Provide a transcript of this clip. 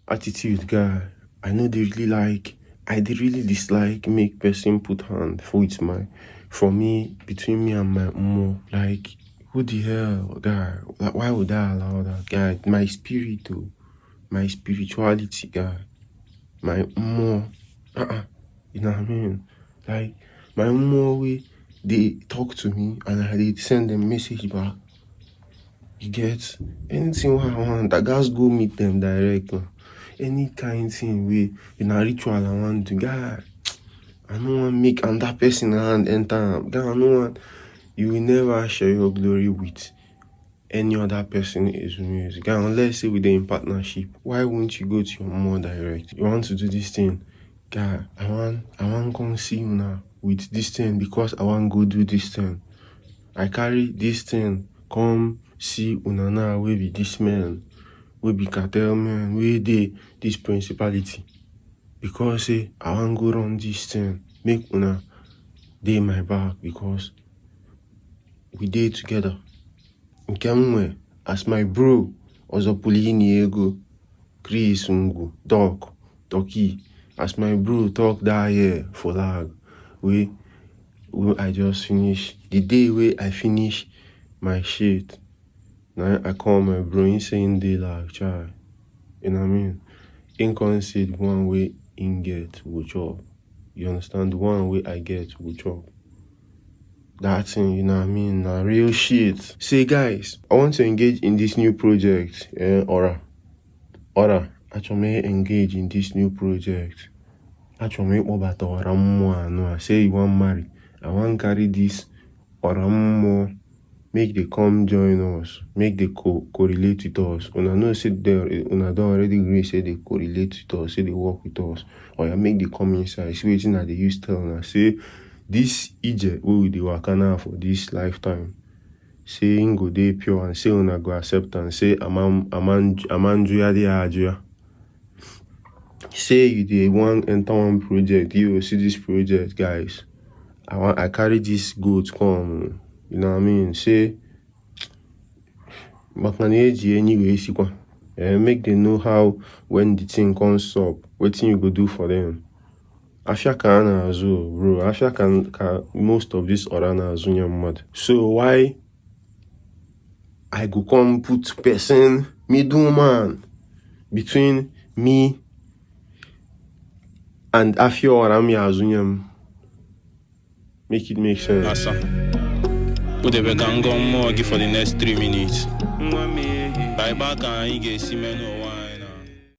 attitude guy. I know they really like, I did really dislike make person put hand for it's my, for me, between me and my mom. Like, who the hell, guy? Like, why would I allow that, guy? My spirit, though, my spirituality, guy, my mom, you know what I mean? Like, my mom, they talk to me and I did send them message back. You get anything what I want, I guys go meet them direct. Any kind thing we in a ritual I want to, guy, I don't want make and that person hand enter. Guy, I don't want, you will never share your glory with any other person is music. Guy, unless say with them in partnership. Why won't you go to your mom direct? You want to do this thing, guy, I want come see you now with this thing because I want go do this thing. I carry this thing come see Unana we be this man, we be cartel man, we dey this principality. Because say I want go run this thing, make Una dey my back because we dey together. Nkemwe as my bro, Ozopulini ego, Chris Ungu, Doc, Toki, as my bro talk that year for lag, we I just finish the day where I finish my shit. Now I call my bro, he saying day like child. You know what I mean? In concede one way in get will chop. You understand? The one way I get will chop. That thing, you know what I mean? Now real shit. Say guys, I want to engage in this new project. Aura. Actually engage in this new project. Actually make about Aura more. No, I say you want marry. I want carry this Aura more. Make they come join us, make they correlate with us. Una know say they una don't already agree say they correlate with us, say they work with us. Or you make they come inside. See waiting that they use tell una say this Egypt we dey waka now for this lifetime. Say go dey pure and say una go accept and say amanjuya dey ajuya. Say you dey want enter one project, you see this project, guys. I carry this goat come. You know what I mean? Say, but anyway, make them know how when the thing comes up, what thing you go do for them. Afia na azu, bro. Afia can most of this orana azunya mad. So why I go come put person middleman between me and Afia orami azunyam? Make it make sense. Asa. Put the gang on more for the next 3 minutes. Bye back and you get see me no one.